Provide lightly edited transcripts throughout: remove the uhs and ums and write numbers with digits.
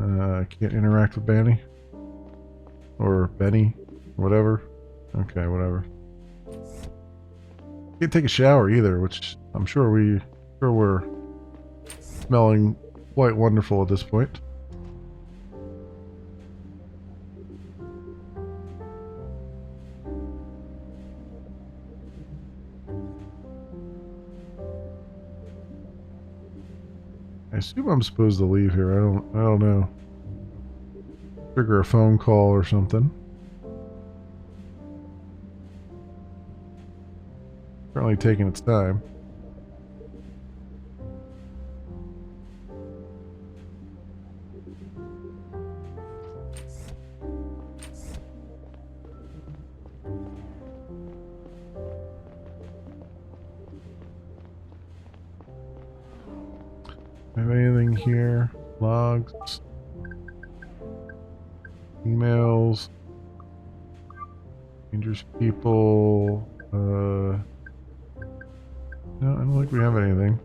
I can't interact with Benny. Or Benny. Whatever. Okay, whatever. Can't take a shower either, which I'm sure we're smelling quite wonderful at this point. I assume I'm supposed to leave here. I don't know. Trigger a phone call or something. Apparently taking its time. Have anything here? Logs, emails, dangerous people. No, I don't think we have anything.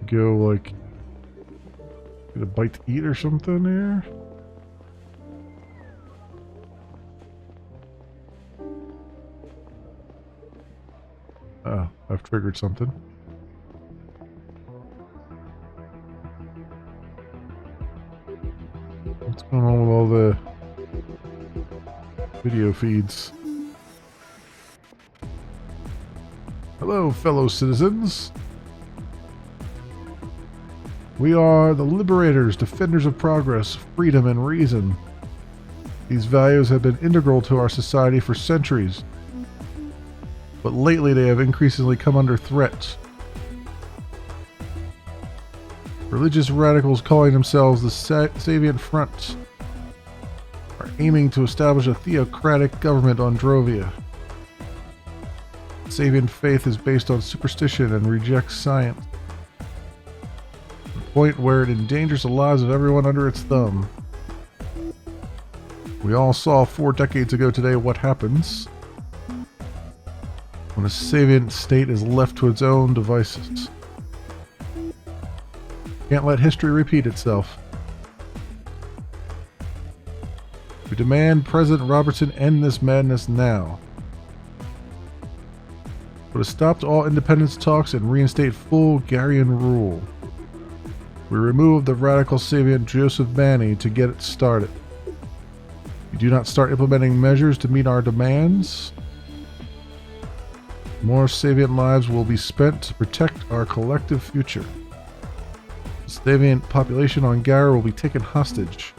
Go like get a bite to eat or something here. Oh, I've triggered something. What's going on with all the video feeds? Hello, fellow citizens. We are the liberators, defenders of progress, freedom, and reason. These values have been integral to our society for centuries, but lately they have increasingly come under threat. Religious radicals calling themselves the Savient Front are aiming to establish a theocratic government on Drovia. Savient faith is based on superstition and rejects science. Point where it endangers the lives of everyone under its thumb. We all saw 4 decades ago today what happens when a savient state is left to its own devices. Can't let history repeat itself. We demand President Robertson end this madness now. Put a stop to all independence talks and reinstate full Garian rule. We remove the radical Savient Joseph Manny to get it started. If you do not start implementing measures to meet our demands, more Savient lives will be spent to protect our collective future. The Savient population on Gara will be taken hostage.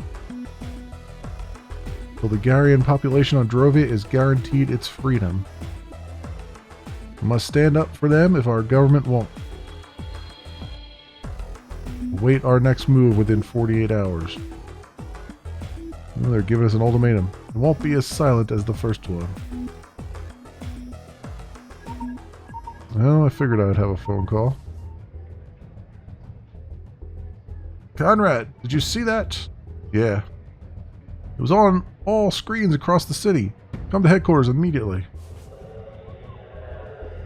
Till the Garian population on Drovia is guaranteed its freedom. We must stand up for them if our government won't. Await our next move within 48 hours. Well, they're giving us an ultimatum. It won't be as silent as the first one. Well, I figured I'd have a phone call. Conrad, did you see that? Yeah. It was on all screens across the city. Come to headquarters immediately.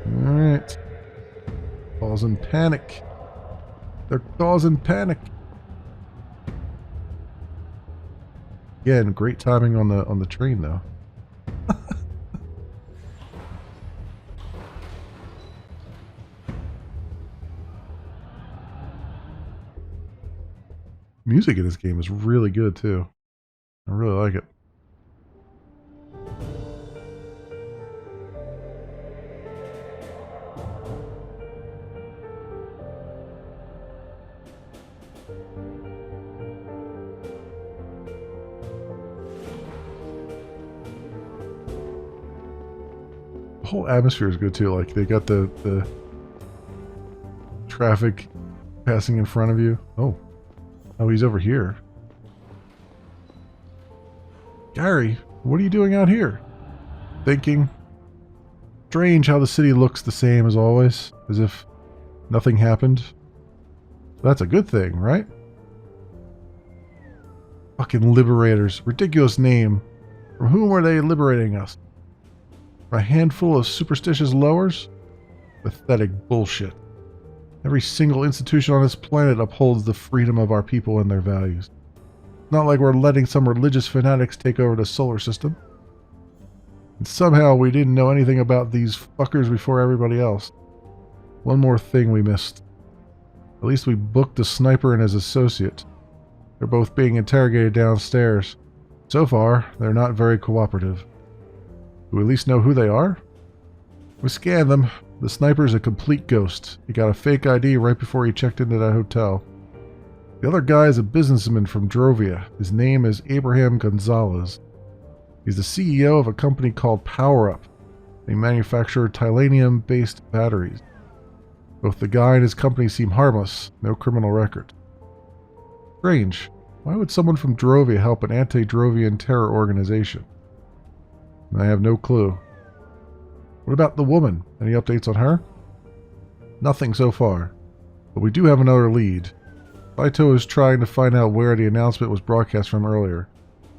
Alright. Causing panic. They're causing panic. Again, great timing on the train though. Music in this game is really good too. I really like it. The whole atmosphere is good too. Like they got the traffic passing in front of you. Oh, he's over here. Gary, what are you doing out here? Thinking. Strange how the city looks the same as always, as if nothing happened. That's a good thing, right? Fucking liberators. Ridiculous name. From whom are they liberating us? From a handful of superstitious lowers? Pathetic bullshit. Every single institution on this planet upholds the freedom of our people and their values. Not like we're letting some religious fanatics take over the solar system. And somehow we didn't know anything about these fuckers before everybody else. One more thing we missed. At least we booked the sniper and his associate. They're both being interrogated downstairs. So far, they're not very cooperative. Do we at least know who they are? We scanned them. The sniper's a complete ghost. He got a fake ID right before he checked into that hotel. The other guy is a businessman from Drovia. His name is Abraham Gonzalez. He's the CEO of a company called Power Up. They manufacture titanium-based batteries. Both the guy and his company seem harmless. No criminal record. Strange. Why would someone from Drovia help an anti-Drovian terror organization? I have no clue. What about the woman? Any updates on her? Nothing so far. But we do have another lead. Saito is trying to find out where the announcement was broadcast from earlier.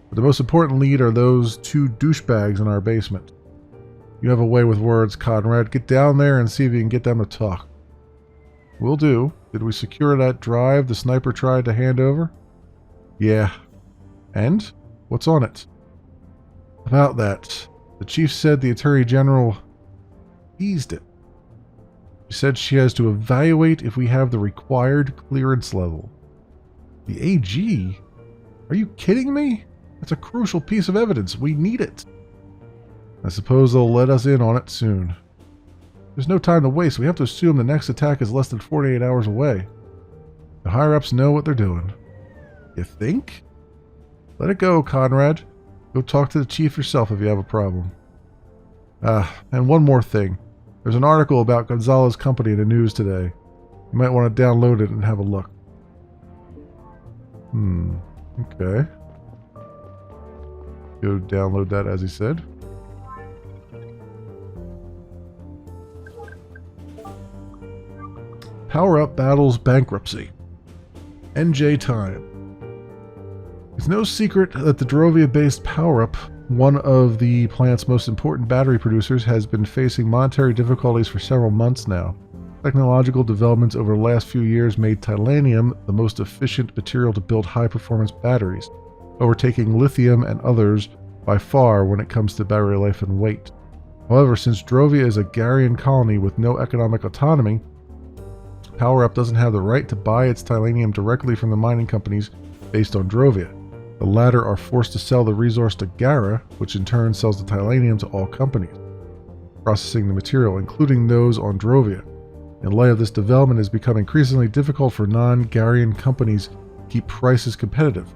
But the most important lead are those two douchebags in our basement. You have a way with words, Conrad. Get down there and see if you can get them to talk. Will do. Did we secure that drive the sniper tried to hand over? Yeah. And? What's on it? About that. The chief said the Attorney General eased it. She said she has to evaluate if we have the required clearance level. The AG? Are you kidding me? That's a crucial piece of evidence. We need it. I suppose they'll let us in on it soon. There's no time to waste. We have to assume the next attack is less than 48 hours away. The higher-ups know what they're doing. You think? Let it go, Conrad. Go talk to the chief yourself if you have a problem. And one more thing. There's an article about Gonzalez's company in the news today. You might want to download it and have a look. Okay. Go download that as he said. Power Up battles bankruptcy. NJ time. It's no secret that the Drovia-based Power Up, one of the plant's most important battery producers, has been facing monetary difficulties for several months now. Technological developments over the last few years made titanium the most efficient material to build high-performance batteries, overtaking lithium and others by far when it comes to battery life and weight. However, since Drovia is a Garian colony with no economic autonomy, Power Up doesn't have the right to buy its titanium directly from the mining companies based on Drovia. The latter are forced to sell the resource to Gara, which in turn sells the titanium to all companies processing the material, including those on Drovia. In light of this development, it has become increasingly difficult for non-Garian companies to keep prices competitive.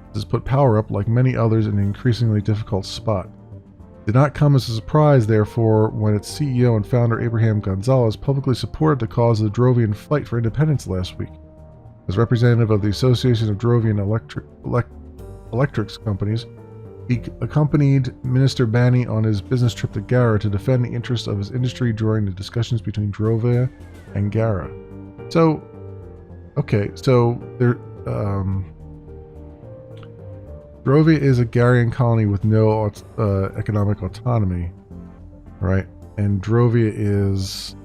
This has put Power Up, like many others, in an increasingly difficult spot. It did not come as a surprise, therefore, when its CEO and founder Abraham Gonzalez publicly supported the cause of the Drovian fight for independence last week. As representative of the Association of Drovian Electrics Companies, he accompanied Minister Bani on his business trip to Gara to defend the interests of his industry during the discussions between Drovia and Gara. So, okay, so there, Drovia is a Garian colony with no economic autonomy, right? And Drovia is,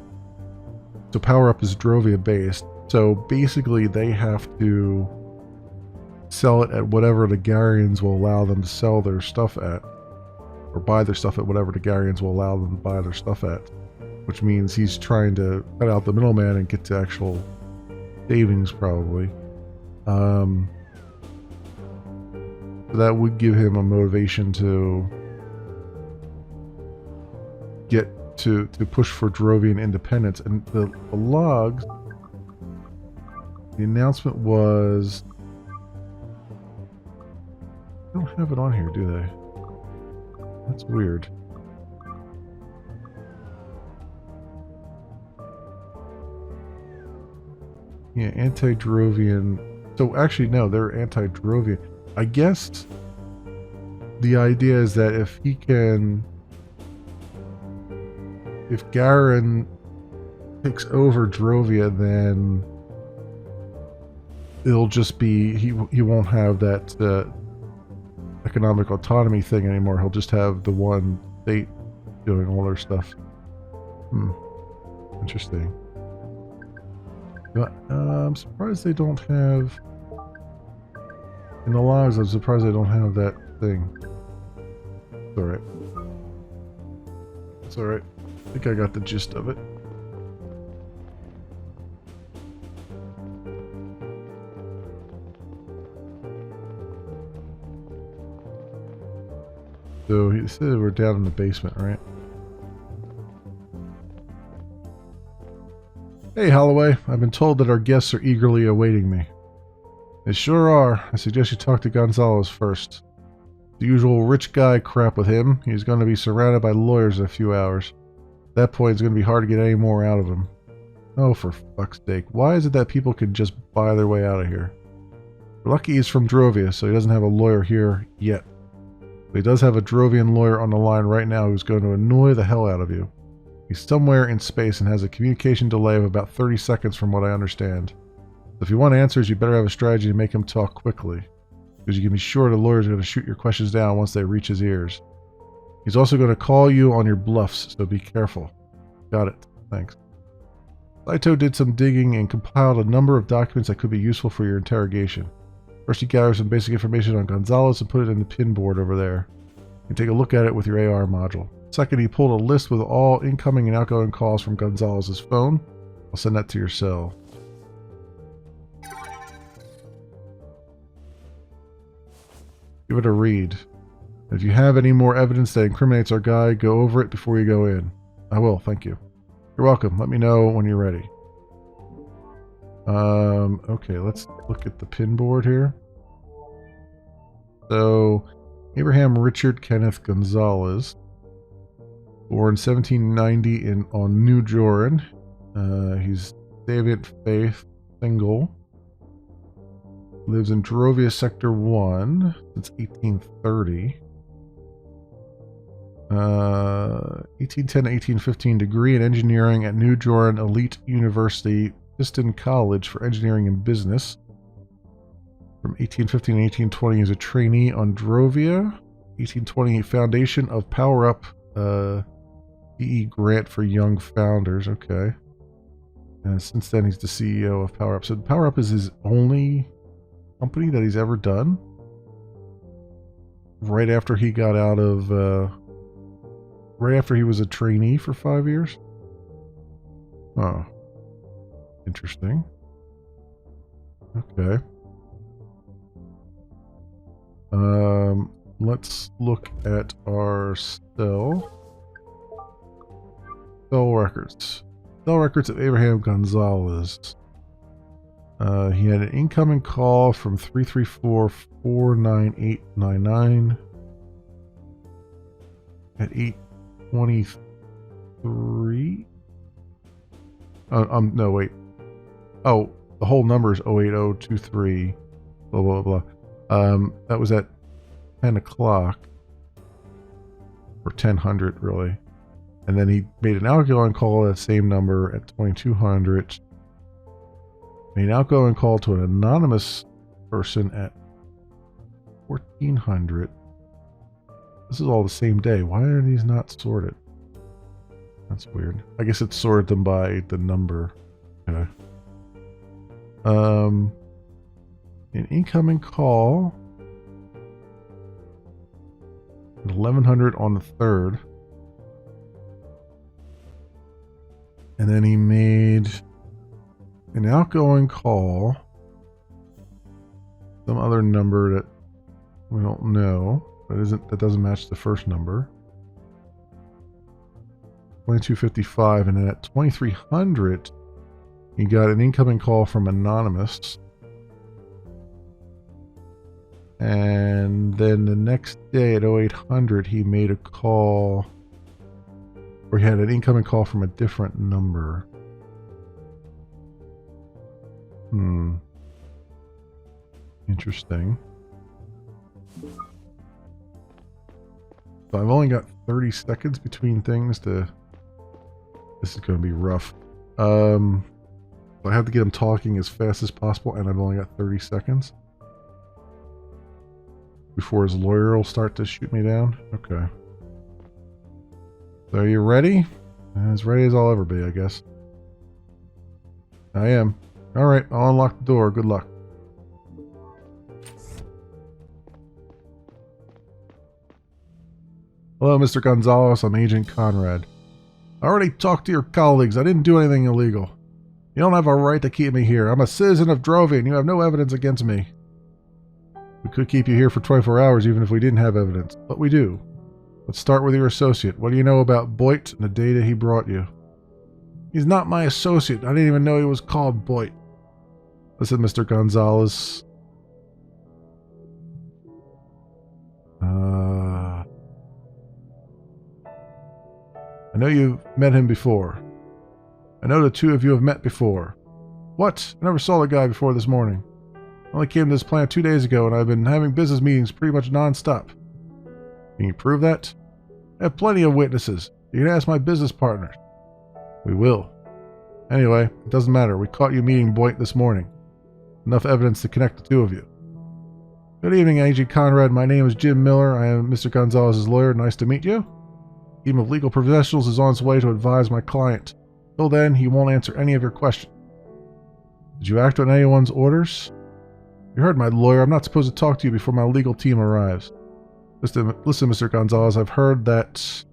so Power Up is Drovia based. So basically they have to sell it at whatever the Garians will allow them to sell their stuff at, or buy their stuff at whatever the Garians will allow them to buy their stuff at, which means he's trying to cut out the middleman and get to actual savings probably. That would give him a motivation to get to push for Drovian independence. And the logs, the announcement was, they don't have it on here, do they? That's weird. Yeah, anti-Drovian. So actually, no, they're anti-Drovian. I guess the idea is that if he can, if Garen takes over Drovia, then it'll just be, he won't have that economic autonomy thing anymore. He'll just have the one state doing all their stuff. Interesting. But, I'm surprised they don't have... In the logs, I'm surprised they don't have that thing. It's alright. It's alright. I think I got the gist of it. So he said we're down in the basement, right? Hey, Holloway. I've been told that our guests are eagerly awaiting me. They sure are. I suggest you talk to Gonzalez first. The usual rich guy crap with him. He's going to be surrounded by lawyers in a few hours. At that point, it's going to be hard to get any more out of him. Oh, for fuck's sake. Why is it that people can just buy their way out of here? We're lucky he's from Drovia, so he doesn't have a lawyer here yet. But he does have a Drovian lawyer on the line right now who's going to annoy the hell out of you. He's somewhere in space and has a communication delay of about 30 seconds from what I understand. So if you want answers, you better have a strategy to make him talk quickly. Because you can be sure the lawyer's going to shoot your questions down once they reach his ears. He's also going to call you on your bluffs, so be careful. Got it. Thanks. Saito did some digging and compiled a number of documents that could be useful for your interrogation. First, he gathered some basic information on Gonzalez and put it in the pin board over there. You can take a look at it with your AR module. Second, he pulled a list with all incoming and outgoing calls from Gonzalez's phone. I'll send that to your cell. Give it a read. If you have any more evidence that incriminates our guy, go over it before you go in. I will, thank you. You're welcome. Let me know when you're ready. Okay, let's look at the pin board here. So, Abraham Richard Kenneth Gonzalez, born 1790 on New Joran. He's David Faith, single. Lives in Drovia Sector 1 since 1830. 1810 to 1815, degree in engineering at New Joran Elite University, Piston College for Engineering and Business. From 1815 to 1820, he was a trainee on Drovia. 1820, Foundation of Power Up, PE grant for young founders. Okay. And since then, he's the CEO of Power Up. So Power Up is his only company that he's ever done. Right after he got out of, right after he was a trainee for 5 years. Oh. Interesting. Okay. Let's look at our cell records. Cell records of Abraham Gonzalez. He had an incoming call from 334-49899 at 8:23. No, wait. Oh, the whole number is 08023. Blah blah blah. That was at 10 o'clock or 1000 really, and then he made an outgoing call at the same number at 2200. Made an outgoing call to an anonymous person at 1400. This is all the same day. Why are these not sorted? That's weird. I guess it sorted them by the number. Okay. An incoming call at 1100 on the 3rd. And then he made an outgoing call, some other number that we don't know, that doesn't match the first number. 2255, and then at 2300 he got an incoming call from anonymous. And then the next day at 0800 he made a call, or he had an incoming call from a different number. Interesting. So I've only got 30 seconds between things to... This is going to be rough. I have to get him talking as fast as possible, and I've only got 30 seconds. Before his lawyer will start to shoot me down? Okay. So are you ready? As ready as I'll ever be, I guess. I am. Alright, I'll unlock the door. Good luck. Hello, Mr. Gonzalez. I'm Agent Conrad. I already talked to your colleagues. I didn't do anything illegal. You don't have a right to keep me here. I'm a citizen of Drovia, and you have no evidence against me. We could keep you here for 24 hours even if we didn't have evidence, but we do. Let's start with your associate. What do you know about Boit and the data he brought you? He's not my associate. I didn't even know he was called Boit. Listen, Mr. Gonzalez. I know you've met him before. I know the two of you have met before. What? I never saw the guy before this morning. I only came to this plant 2 days ago, and I've been having business meetings pretty much non-stop. Can you prove that? I have plenty of witnesses. You can ask my business partners. We will. Anyway, it doesn't matter. We caught you meeting Boit this morning. Enough evidence to connect the two of you. Good evening, Agent Conrad. My name is Jim Miller. I am Mr. Gonzalez's lawyer. Nice to meet you. A team of legal professionals is on its way to advise my client. Till then, he won't answer any of your questions. Did you act on anyone's orders? You heard my lawyer. I'm not supposed to talk to you before my legal team arrives. Listen, Mr. Gonzalez, I've heard that...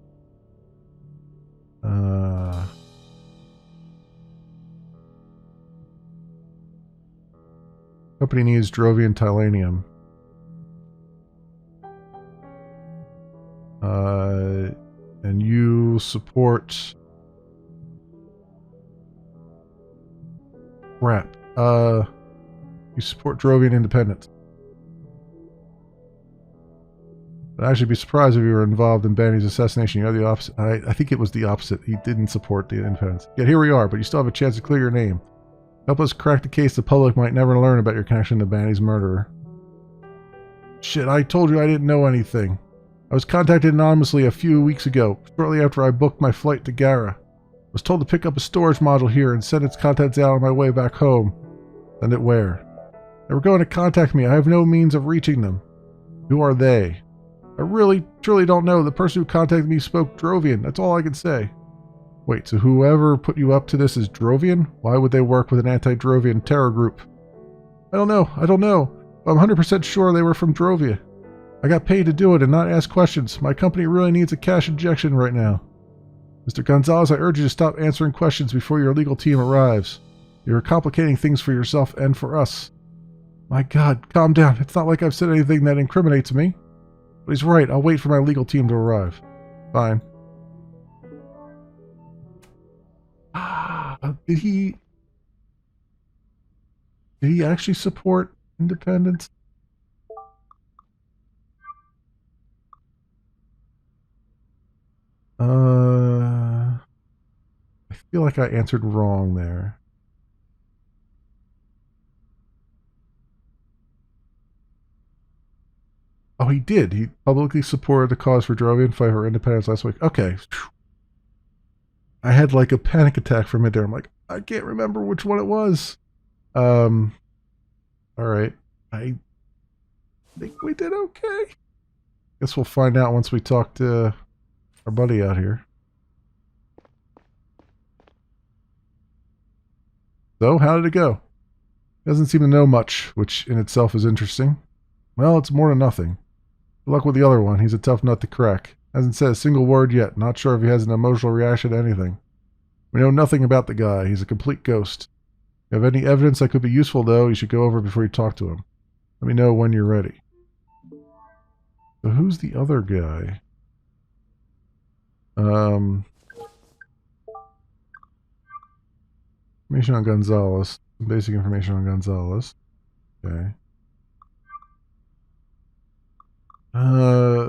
company needs Drovian Titanium. And you support... Crap. You support Drovian independence. I'd actually be surprised if you were involved in Banny's assassination. You're the opposite. I think it was the opposite. He didn't support the independence. Yet here we are, but you still have a chance to clear your name. Help us crack the case the public might never learn about your connection to Banny's murderer. Shit, I told you I didn't know anything. I was contacted anonymously a few weeks ago, shortly after I booked my flight to Gara. I was told to pick up a storage module here and send its contents out on my way back home. Send it where? They were going to contact me. I have no means of reaching them. Who are they? I really, truly don't know. The person who contacted me spoke Drovian. That's all I can say. Wait, so whoever put you up to this is Drovian? Why would they work with an anti-Drovian terror group? I don't know. I'm 100% sure they were from Drovia. I got paid to do it and not ask questions. My company really needs a cash injection right now. Mr. Gonzalez, I urge you to stop answering questions before your legal team arrives. You're complicating things for yourself and for us. My God, calm down. It's not like I've said anything that incriminates me. But he's right. I'll wait for my legal team to arrive. Fine. Did he actually support independence? I feel like I answered wrong there. Oh, he did. He publicly supported the cause for Drovian fight for independence last week. Okay. I had like a panic attack from it there. I'm like, I can't remember which one it was. All right. I think we did okay. Guess we'll find out once we talk to our buddy out here. So, how did it go? Doesn't seem to know much, which in itself is interesting. Well, it's more than nothing. Good luck with the other one. He's a tough nut to crack. Hasn't said a single word yet. Not sure if he has an emotional reaction to anything. We know nothing about the guy. He's a complete ghost. If you have any evidence that could be useful, though, you should go over before you talk to him. Let me know when you're ready. So who's the other guy? Information on Gonzalez. Basic information on Gonzalez. Okay.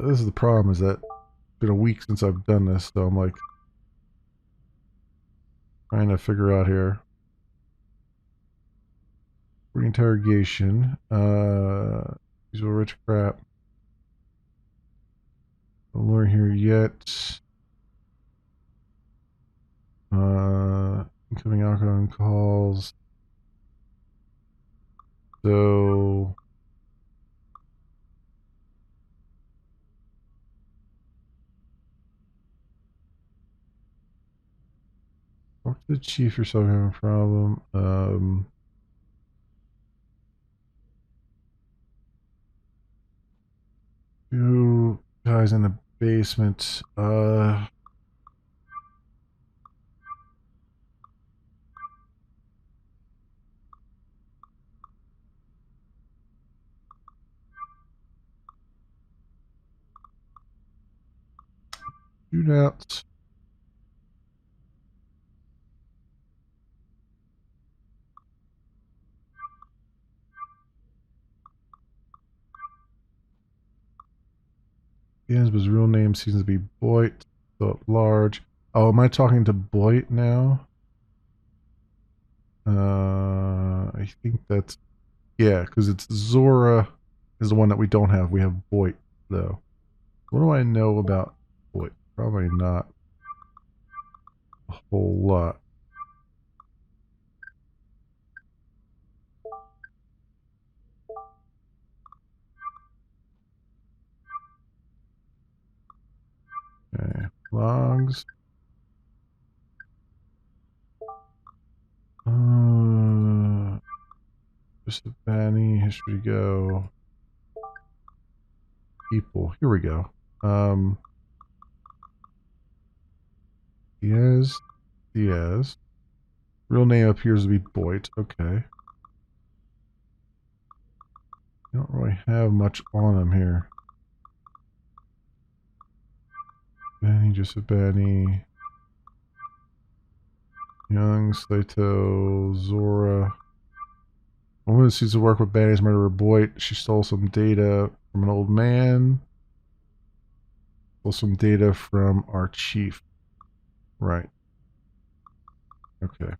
This is the problem, is that it's been a week since I've done this, so I'm like trying to figure out here. Reinterrogation. Visual rich crap. Don't learn here yet. Incoming outgoing calls. So Talk to the chief or something, having a problem. Two guys in the basement. Shootouts. His real name seems to be Boyd, so large. Oh, am I talking to Boyd now? I think that's, yeah, because it's Zora is the one that we don't have. We have Boyd, though. What do I know about Boyd? Probably not a whole lot. Okay, logs. Just a Banny, history go. People. Here we go. Diaz. Real name appears to be Boyd. Okay. Don't really have much on him here. Banny, just a Banny. Young, Saito, Zora. A woman sees to work with Banny's murderer Boyd. She stole some data from an old man. Stole some data from our chief. Right. Okay.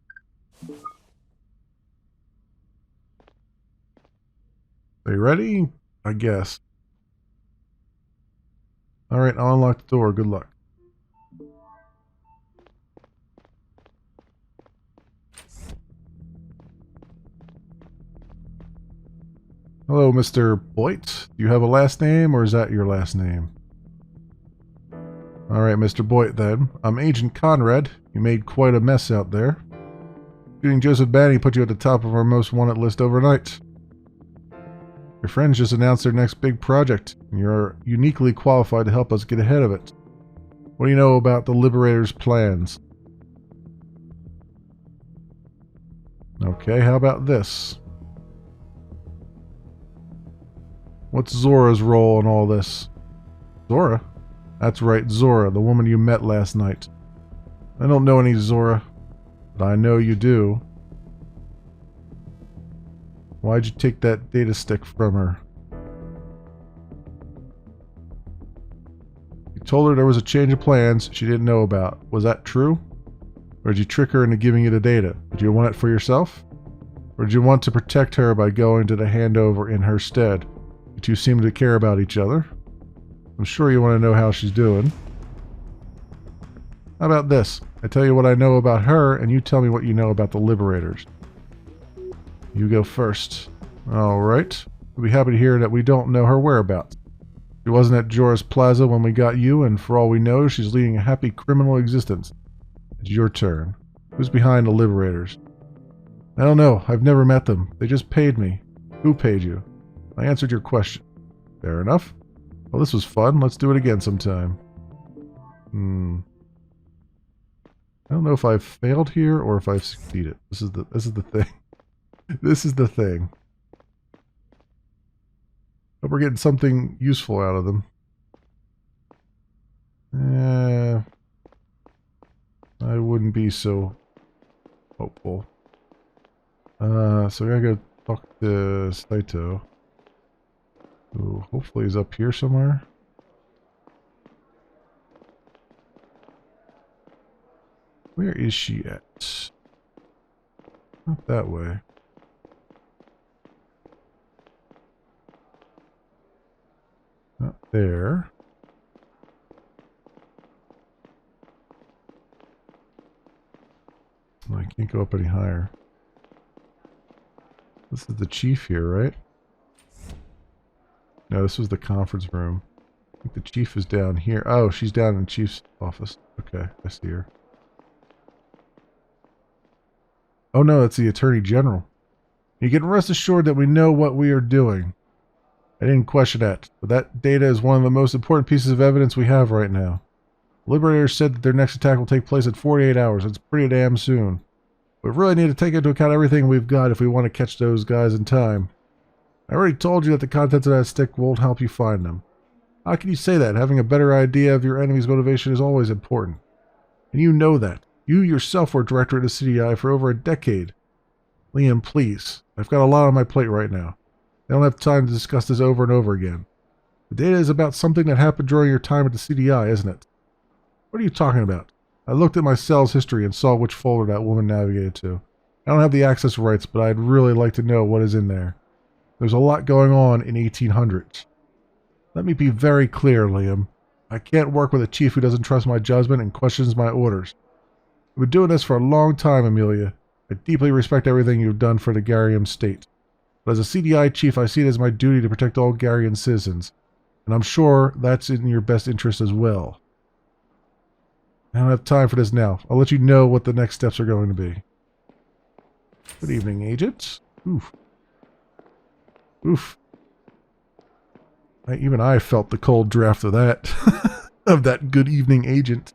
Are you ready? I guess. Alright, I'll unlock the door. Good luck. Hello, Mr. Boyd. Do you have a last name, or is that your last name? Alright, Mr. Boyd, then. I'm Agent Conrad. You made quite a mess out there. Shooting Joseph Banny put you at the top of our most wanted list overnight. Your friends just announced their next big project, and you're uniquely qualified to help us get ahead of it. What do you know about the Liberator's plans? Okay, how about this? What's Zora's role in all this? Zora? That's right, Zora, the woman you met last night. I don't know any Zora, but I know you do. Why'd you take that data stick from her? You told her there was a change of plans she didn't know about. Was that true? Or did you trick her into giving you the data? Did you want it for yourself? Or did you want to protect her by going to the handover in her stead? You two seem to care about each other. I'm sure you want to know how she's doing. How about this? I tell you what I know about her, and you tell me what you know about the Liberators. You go first. Alright. We'll be happy to hear that we don't know her whereabouts. She wasn't at Jora's Plaza when we got you, and for all we know, she's leading a happy criminal existence. It's your turn. Who's behind the Liberators? I don't know. I've never met them. They just paid me. Who paid you? I answered your question. Fair enough. Well, this was fun. Let's do it again sometime. I don't know if I've failed here or if I've succeeded. This is the thing. This is the thing. Hope we're getting something useful out of them. I wouldn't be so hopeful. So we gotta go talk to Saito. Ooh, hopefully he's up here somewhere. Where is she at? Not that way. Not there. Well, I can't go up any higher. This is the chief here, right? No, this was the conference room. I think the chief is down here. Oh, she's down in the chief's office. Okay, I see her. Oh no, that's the Attorney General. You can rest assured that we know what we are doing. I didn't question that, but that data is one of the most important pieces of evidence we have right now. The Liberators said that their next attack will take place in 48 hours. It's pretty damn soon. We really need to take into account everything we've got if we want to catch those guys in time. I already told you that the contents of that stick won't help you find them. How can you say that? Having a better idea of your enemy's motivation is always important. And you know that. You yourself were director of the CDI for over a decade. Liam, please. I've got a lot on my plate right now. I don't have time to discuss this over and over again. The data is about something that happened during your time at the CDI, isn't it? What are you talking about? I looked at my cell's history and saw which folder that woman navigated to. I don't have the access rights, but I'd really like to know what is in there. There's a lot going on in 1800s. Let me be very clear, Liam. I can't work with a chief who doesn't trust my judgment and questions my orders. I've been doing this for a long time, Amelia. I deeply respect everything you've done for the Garium state. But as a CDI chief, I see it as my duty to protect all Garian citizens. And I'm sure that's in your best interest as well. I don't have time for this now. I'll let you know what the next steps are going to be. Good evening, Agent. Oof. Oof. Even I felt the cold draft of that. Of that good evening, Agent.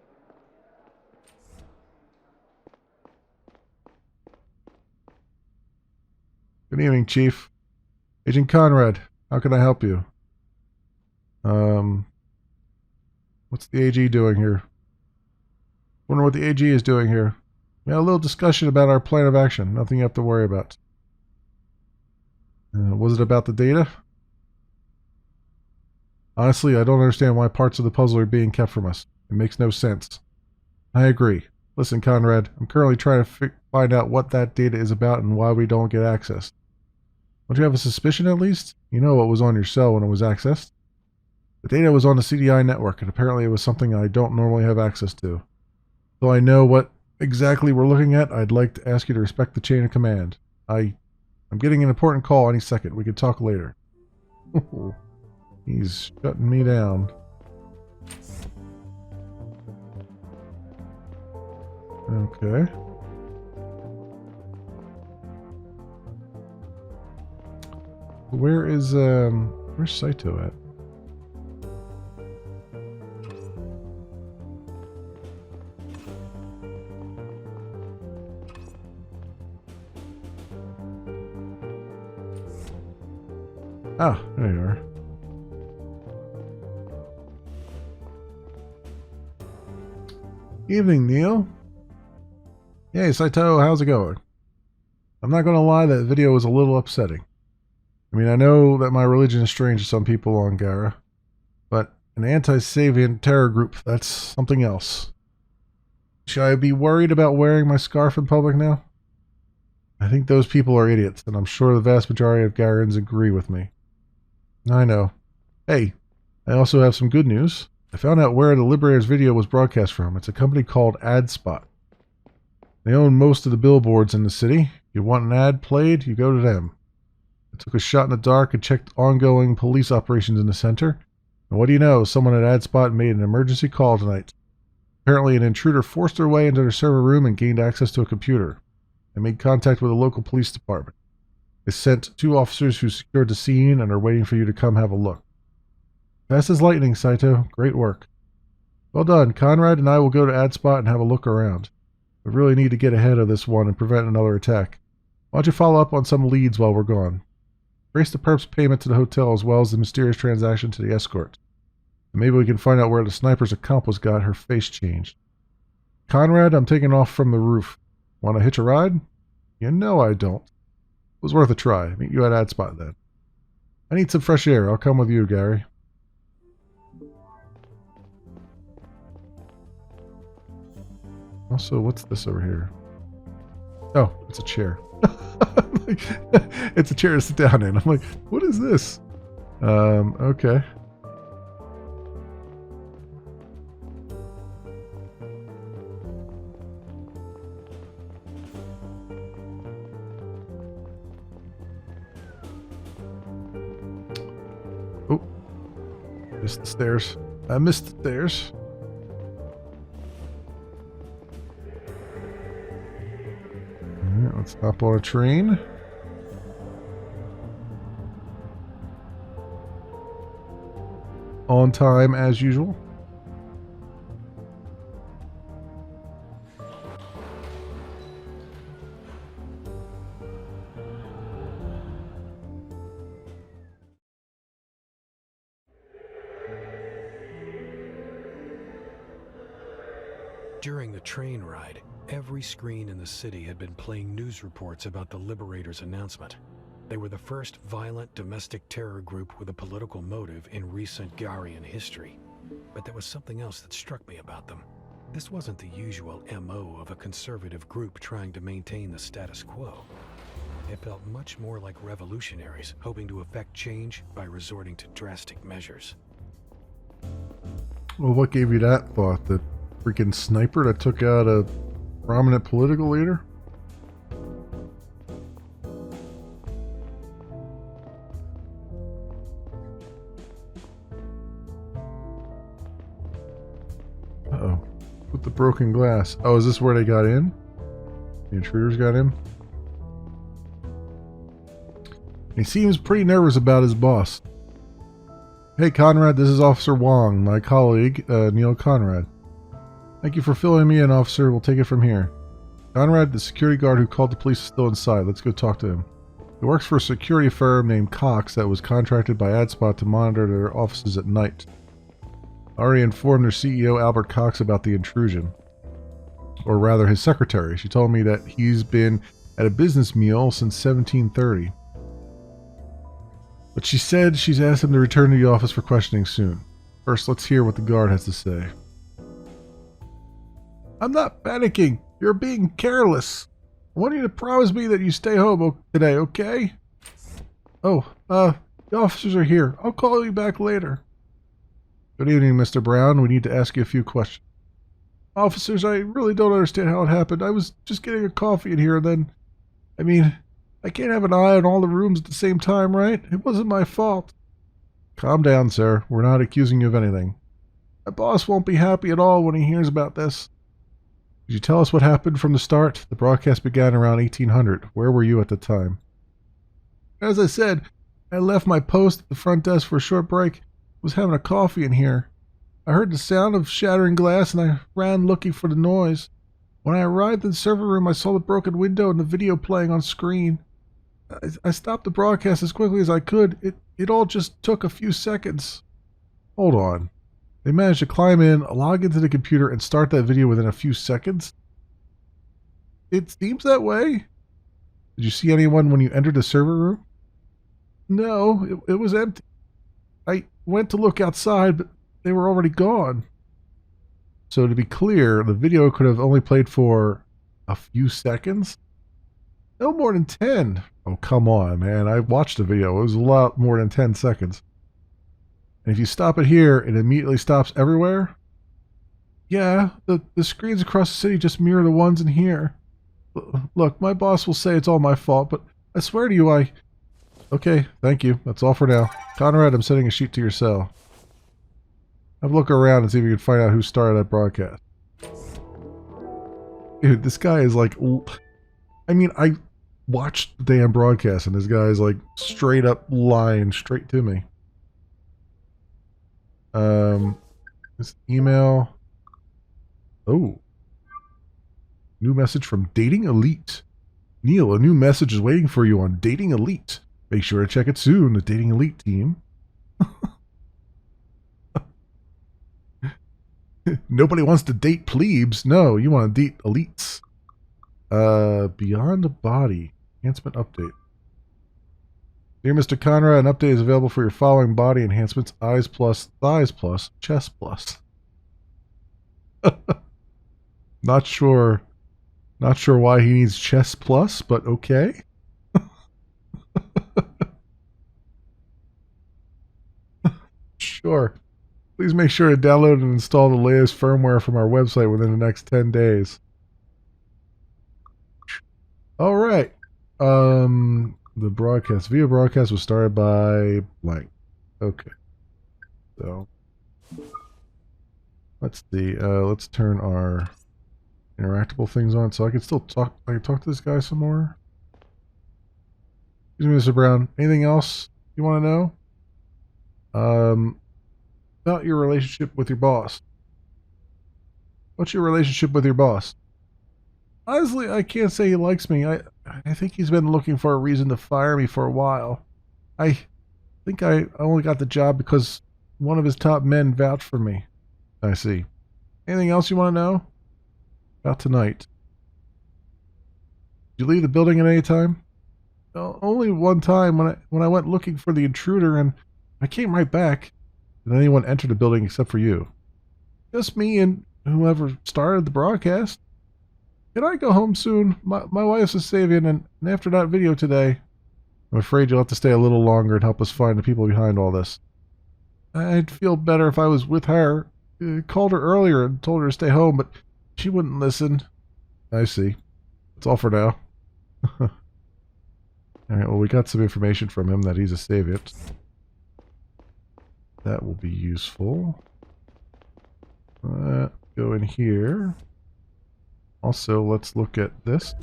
Good evening, Chief. Agent Conrad, how can I help you? What's the AG doing here? Wonder what the AG is doing here. We had a little discussion about our plan of action. Nothing you have to worry about. Was it about the data? Honestly, I don't understand why parts of the puzzle are being kept from us. It makes no sense. I agree. Listen, Conrad, I'm currently trying to find out what that data is about and why we don't get access. Don't you have a suspicion at least? You know what was on your cell when it was accessed? The data was on the CDI network, and apparently it was something I don't normally have access to. Though I know what exactly we're looking at, I'd like to ask you to respect the chain of command. I'm getting an important call any second. We can talk later. He's shutting me down. Okay. Where's Saito at? Ah, there you are. Evening, Neil. Hey, Saito, how's it going? I'm not going to lie, that video was a little upsetting. I mean, I know that my religion is strange to some people on Gara, but an anti-Savian terror group, that's something else. Should I be worried about wearing my scarf in public now? I think those people are idiots, and I'm sure the vast majority of Garans agree with me. I know. Hey, I also have some good news. I found out where the Liberators video was broadcast from. It's a company called AdSpot. They own most of the billboards in the city. You want an ad played, you go to them. I took a shot in the dark and checked ongoing police operations in the center. And what do you know? Someone at AdSpot made an emergency call tonight. Apparently an intruder forced their way into their server room and gained access to a computer. They made contact with the local police department. They sent 2 officers who secured the scene and are waiting for you to come have a look. Fast as lightning, Saito. Great work. Well done. Conrad and I will go to AdSpot and have a look around. We really need to get ahead of this one and prevent another attack. Why don't you follow up on some leads while we're gone? Trace the perp's payment to the hotel as well as the mysterious transaction to the escort. And maybe we can find out where the sniper's accomplice got her face changed. Conrad, I'm taking off from the roof. Want to hitch a ride? You know I don't. It was worth a try. Meet you at AdSpot then. I need some fresh air. I'll come with you, Gary. Also, what's this over here? Oh, it's a chair. It's a chair to sit down in. I'm like, what is this? Okay. Oh, missed the stairs. I missed the stairs. Let's hop on a train. On time as usual. During the train ride, every screen in the city had been playing news reports about the Liberators' announcement. They were the first violent domestic terror group with a political motive in recent Garian history. But there was something else that struck me about them. This wasn't the usual MO of a conservative group trying to maintain the status quo. It felt much more like revolutionaries hoping to effect change by resorting to drastic measures. Well, what gave you that thought? The freaking sniper that took out a prominent political leader? Uh-oh. With the broken glass. Oh, is this where they got in? The intruders got in? He seems pretty nervous about his boss. Hey, Conrad, this is Officer Wong, my colleague, Neil Conrad. Thank you for filling me in, officer. We'll take it from here. Conrad, the security guard who called the police is still inside. Let's go talk to him. He works for a security firm named Cox that was contracted by AdSpot to monitor their offices at night. I already informed their CEO, Albert Cox, about the intrusion. Or rather, his secretary. She told me that he's been at a business meal since 1730. But she said she's asked him to return to the office for questioning soon. First, let's hear what the guard has to say. I'm not panicking. You're being careless. I want you to promise me that you stay home today, okay? Oh, the officers are here. I'll call you back later. Good evening, Mr. Brown. We need to ask you a few questions. Officers, I really don't understand how it happened. I was just getting a coffee in here and then... I can't have an eye on all the rooms at the same time, right? It wasn't my fault. Calm down, sir. We're not accusing you of anything. My boss won't be happy at all when he hears about this. Could you tell us what happened from the start? The broadcast began around 1800. Where were you at the time? As I said, I left my post at the front desk for a short break. I was having a coffee in here. I heard the sound of shattering glass and I ran looking for the noise. When I arrived in the server room, I saw the broken window and the video playing on screen. I stopped the broadcast as quickly as I could. It all just took a few seconds. Hold on. They managed to climb in, log into the computer, and start that video within a few seconds? It seems that way. Did you see anyone when you entered the server room? No, it was empty. I went to look outside, but they were already gone. So to be clear, the video could have only played for a few seconds? No more than 10. Oh, come on, man. I watched the video. It was a lot more than 10 seconds. And if you stop it here, it immediately stops everywhere? Yeah, the screens across the city just mirror the ones in here. Look, my boss will say it's all my fault, but I swear to you Okay, thank you. That's all for now. Conrad, I'm sending a sheet to your cell. Have a look around and see if you can find out who started that broadcast. Dude, this guy is like... I watched the damn broadcast and this guy is like straight up lying straight to me. This email. Oh. New message from Dating Elite. Neil, a new message is waiting for you on Dating Elite. Make sure to check it soon, the Dating Elite team. Nobody wants to date plebes. No, you want to date elites. Beyond the body. Enhancement update. Dear Mr. Conrad, an update is available for your following body enhancements: eyes plus, thighs plus, chest plus. Not sure why he needs chest plus, but okay. Sure. Please make sure to download and install the latest firmware from our website within the next 10 days. All right. The video broadcast was started by blank. Okay. So let's see. Let's turn our interactable things on so I can still talk. I can talk to this guy some more. Excuse me, Mr. Brown. Anything else you want to know? About your relationship with your boss. What's your relationship with your boss? Honestly, I can't say he likes me. I think he's been looking for a reason to fire me for a while. I think I only got the job because one of his top men vouched for me. I see. Anything else you want to know? About tonight. Did you leave the building at any time? Only one time when I went looking for the intruder and I came right back. Did anyone enter the building except for you? Just me and whoever started the broadcast. Can I go home soon? My wife's a Savian, and after that video today, I'm afraid you'll have to stay a little longer and help us find the people behind all this. I'd feel better if I was with her. Called her earlier and told her to stay home, but she wouldn't listen. I see. That's all for now. Alright, well, we got some information from him that he's a Savian. That will be useful. Go in here. Also, let's look at this.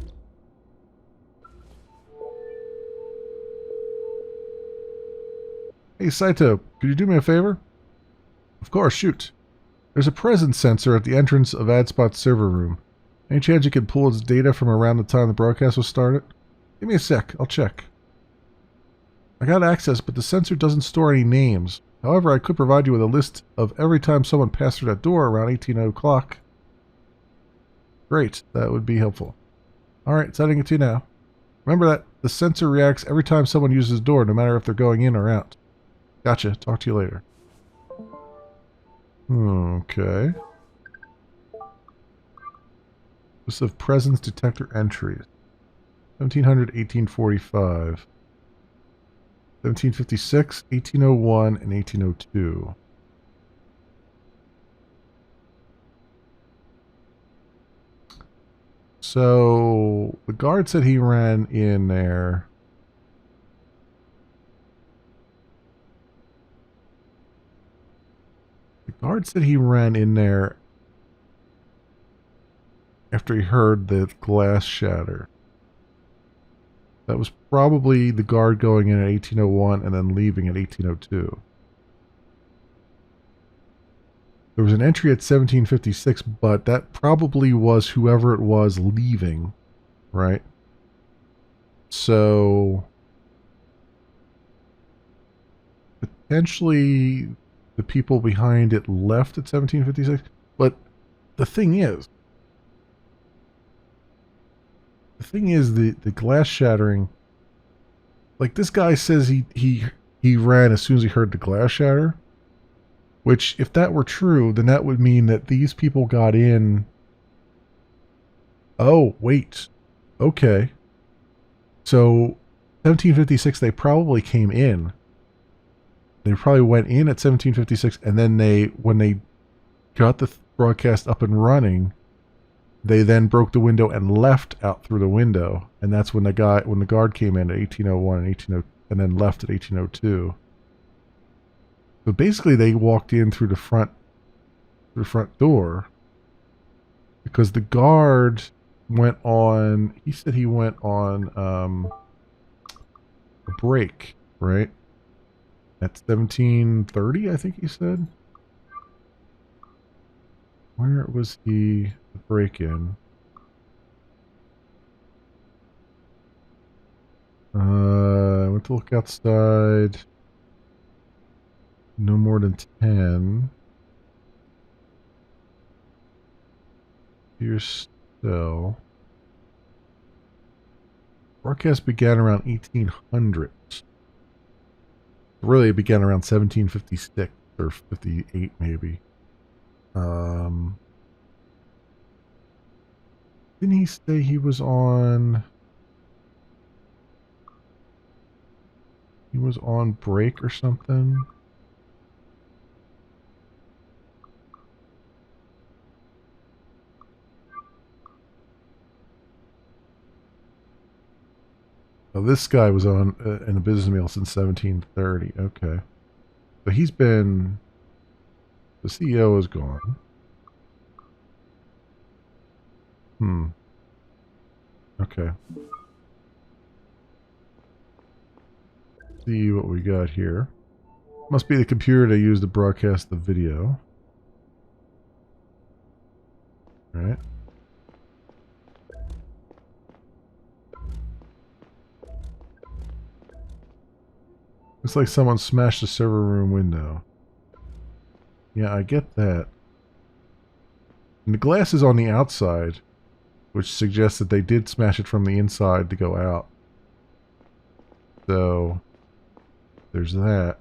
Hey, Saito, could you do me a favor? Of course, shoot. There's a presence sensor at the entrance of AdSpot's server room. Any chance you could pull its data from around the time the broadcast was started? Give me a sec, I'll check. I got access, but the sensor doesn't store any names. However, I could provide you with a list of every time someone passed through that door around 18 o'clock. Great, that would be helpful. Alright, sending it to you now. Remember that the sensor reacts every time someone uses the door, no matter if they're going in or out. Gotcha, talk to you later. Okay. List of presence detector entries. 1700, 1845. 1756, 1801, and 1802. So, the guard said he ran in there. The guard said he ran in there after he heard the glass shatter. That was probably the guard going in at 1801 and then leaving at 1802. There was an entry at 1756, but that probably was whoever it was leaving, right? So, potentially the people behind it left at 1756. But the thing is the glass shattering. Like, this guy says he ran as soon as he heard the glass shatter. Which, if that were true, then that would mean that these people got in. Oh, wait. Okay. So, 1756, they probably came in. They probably went in at 1756, and then when they got the broadcast up and running, they then broke the window and left out through the window. And that's when the guard came in at 1801 and 1802, and then left at 1802. So basically, they walked in through the front door, because the guard went on. He said he went on a break, right? At 1730, I think he said. Where was he? The break-in. I went to look outside. No more than 10. Here's still. Broadcast began around 1800. Really, it began around 1756 or 58, maybe. Didn't he say he was on? He was on break or something? Oh, this guy was on in a business meal since 1730. Okay. But he's been... The CEO is gone. Okay. see what we got here. Must be the computer they use to broadcast the video. Alright. Looks like someone smashed the server room window. Yeah, I get that. And the glass is on the outside, which suggests that they did smash it from the inside to go out. So, there's that.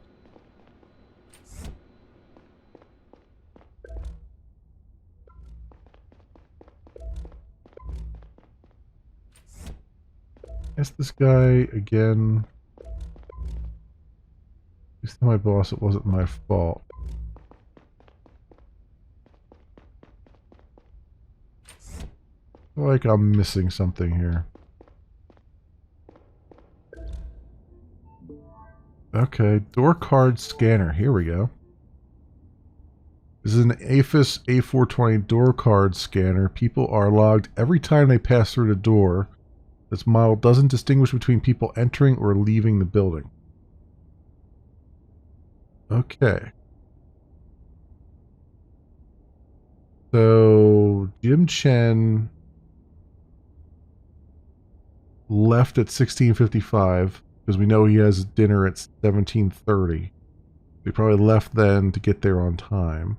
Ask this guy again. Please tell my boss it wasn't my fault. I feel like I'm missing something here. Okay, door card scanner. Here we go. This is an AFIS A420 door card scanner. People are logged every time they pass through the door. This model doesn't distinguish between people entering or leaving the building. Okay. So, Jim Chen left at 16:55 because we know he has dinner at 17:30. He probably left then to get there on time.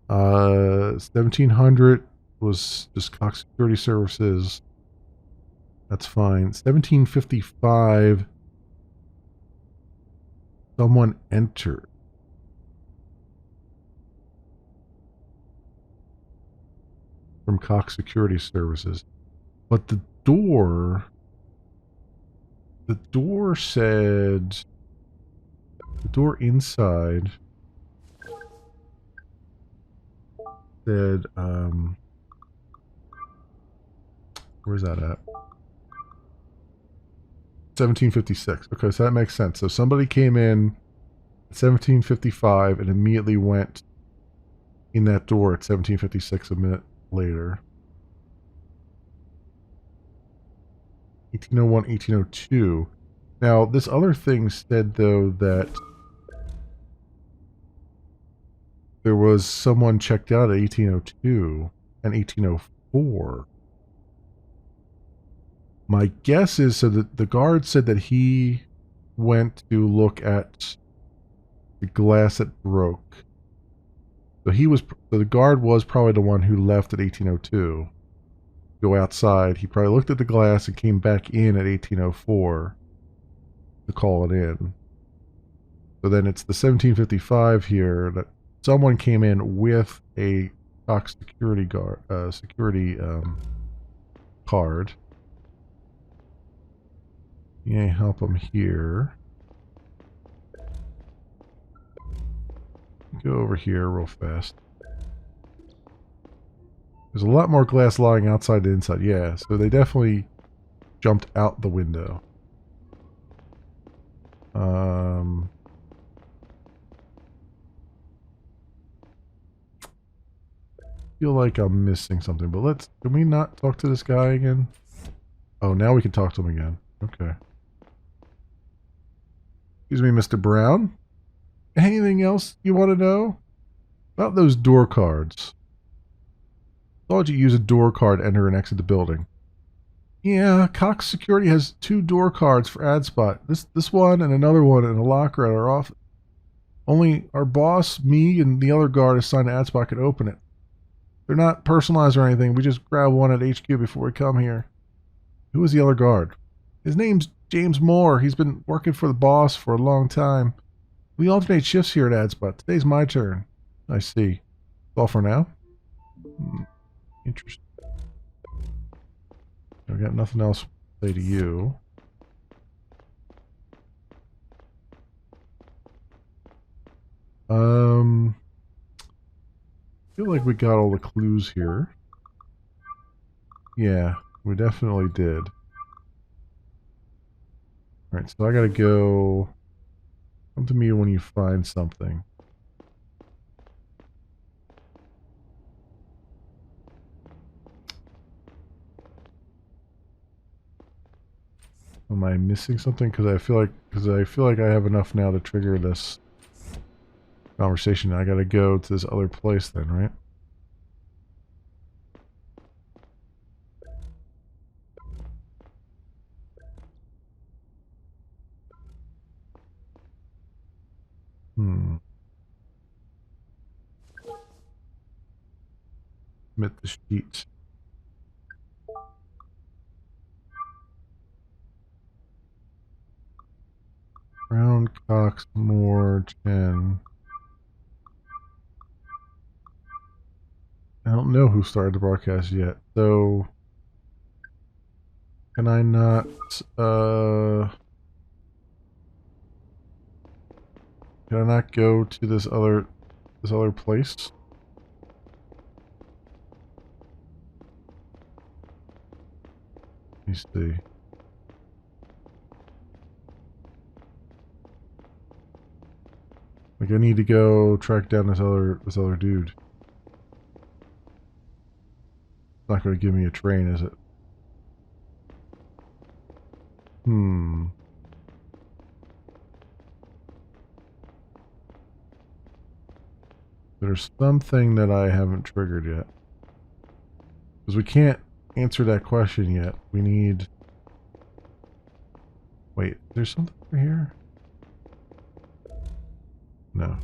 1700 was just Cox Security Services. That's fine. 1755, someone entered. From Cox Security Services. But the door said, the door inside said, where's that at? 1756. Okay, so that makes sense. So somebody came in at 1755 and immediately went in that door at 1756 a minute later. 1801, 1802. Now, this other thing said, though, that there was someone checked out at 1802 and 1804. My guess is, so that the guard said that he went to look at the glass that broke. So the guard was probably the one who left at 1802. Go outside. He probably looked at the glass and came back in at 1804 to call it in. So then it's the 1755 here that someone came in with a Cox security guard, card. Yeah, help him here. Go over here real fast. There's a lot more glass lying outside than inside. Yeah, so they definitely jumped out the window. Feel like I'm missing something, but can we not talk to this guy again? Oh, now we can talk to him again. Okay. Excuse me, Mr. Brown. Anything else you want to know? About those door cards. Why would you use a door card to enter and exit the building? Yeah, Cox Security has 2 door cards for AdSpot. This one and another one in a locker at our office. Only our boss, me, and the other guard assigned to AdSpot can open it. They're not personalized or anything. We just grab one at HQ before we come here. Who is the other guard? His name's James Moore. He's been working for the boss for a long time. We alternate shifts here at AdSpot. Today's my turn. I see. All for now? Interesting. I've got nothing else to say to you. I feel like we got all the clues here. Yeah, we definitely did. Alright, so I gotta go. Come to me when you find something. Am I missing something? Because I feel like I have enough now to trigger this conversation. I gotta go to this other place then, right? Hmm. Submit the sheet. Brown, Cox, Moore, Chen. I don't know who started the broadcast yet, so can I not go to this other place? Let me see. Like I need to go track down this other dude. It's not going to give me a train, is it? Hmm. There's something that I haven't triggered yet. Because we can't answer that question yet. We need... Wait, there's something over here? No.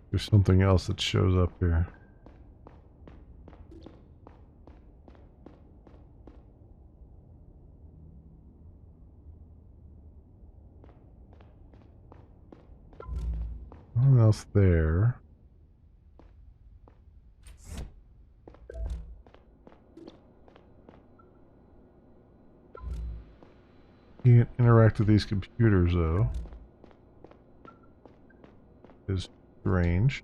There's something else that shows up here. Nothing else there. Can't interact with these computers though. Is strange.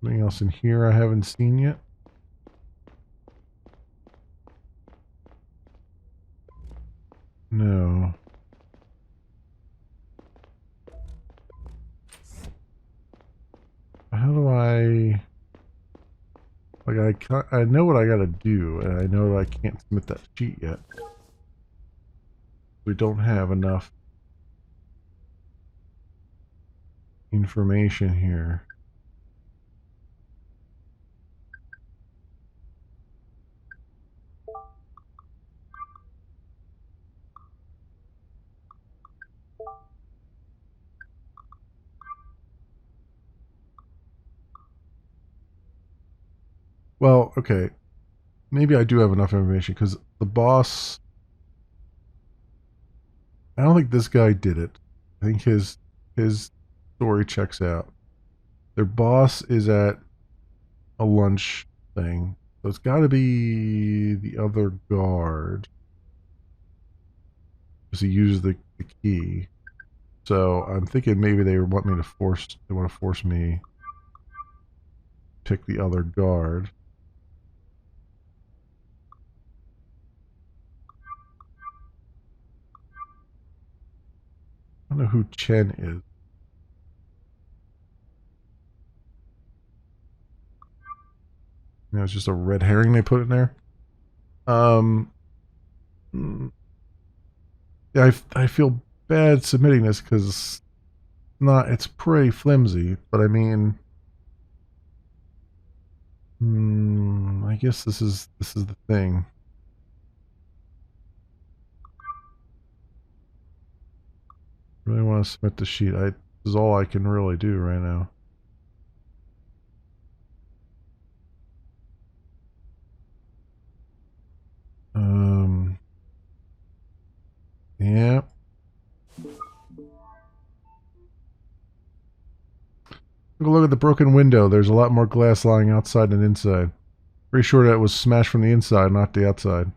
Something else in here I haven't seen yet. No. How do I... Like I know what I gotta do, and I know that I can't submit that sheet yet. We don't have enough information here. Well, okay. Maybe I do have enough information, because the boss... I don't think this guy did it. I think his story checks out. Their boss is at a lunch thing. So it's got to be the other guard. Because he uses the key. So I'm thinking maybe they want to force me to pick the other guard. I don't know who Chen is. You know, it's just a red herring they put in there. Yeah, I feel bad submitting this because it's pretty flimsy, but I mean, I guess this is the thing. Really want to submit the sheet. This is all I can really do right now. Yeah. Take a look at the broken window. There's a lot more glass lying outside than inside. Pretty sure that was smashed from the inside, not the outside.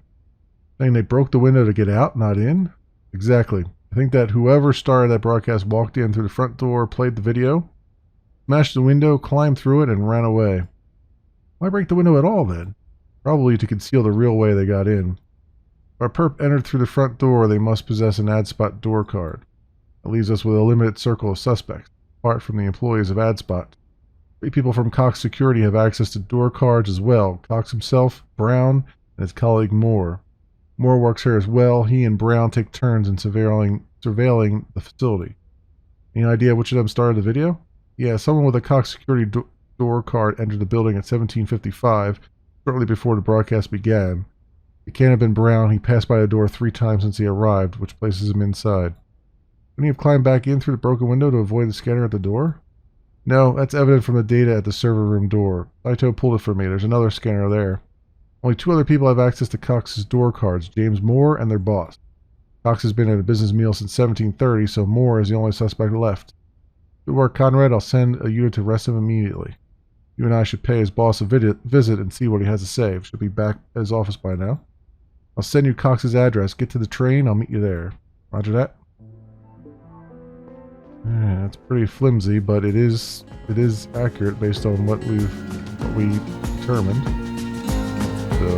Saying they broke the window to get out, not in? Exactly. I think that whoever started that broadcast walked in through the front door, played the video, Smashed the window, climbed through it, and ran away. Why break the window at all, then? Probably to conceal the real way they got in. If our perp entered through the front door, they must possess an AdSpot door card. That leaves us with a limited circle of suspects, apart from the employees of AdSpot. 3 people from Cox Security have access to door cards as well. Cox himself, Brown, and his colleague Moore. Moore works here as well. He and Brown take turns in surveilling the facility. Any idea which of them started the video? Yeah, someone with a Cox Security door card entered the building at 17:55, shortly before the broadcast began. It can't have been Brown. He passed by the door 3 times since he arrived, which places him inside. Couldn't he have climbed back in through the broken window to avoid the scanner at the door? No, that's evident from the data at the server room door. Saito pulled it for me. There's another scanner there. Only 2 other people have access to Cox's door cards, James Moore and their boss. Cox has been at a business meal since 1730, so Moore is the only suspect left. Good work, Conrad. I'll send a unit to arrest him immediately. You and I should pay his boss a visit and see what he has to say. Should be back at his office by now. I'll send you Cox's address. Get to the train. I'll meet you there. Roger that. Yeah, it's pretty flimsy, but it is accurate based on what we determined. So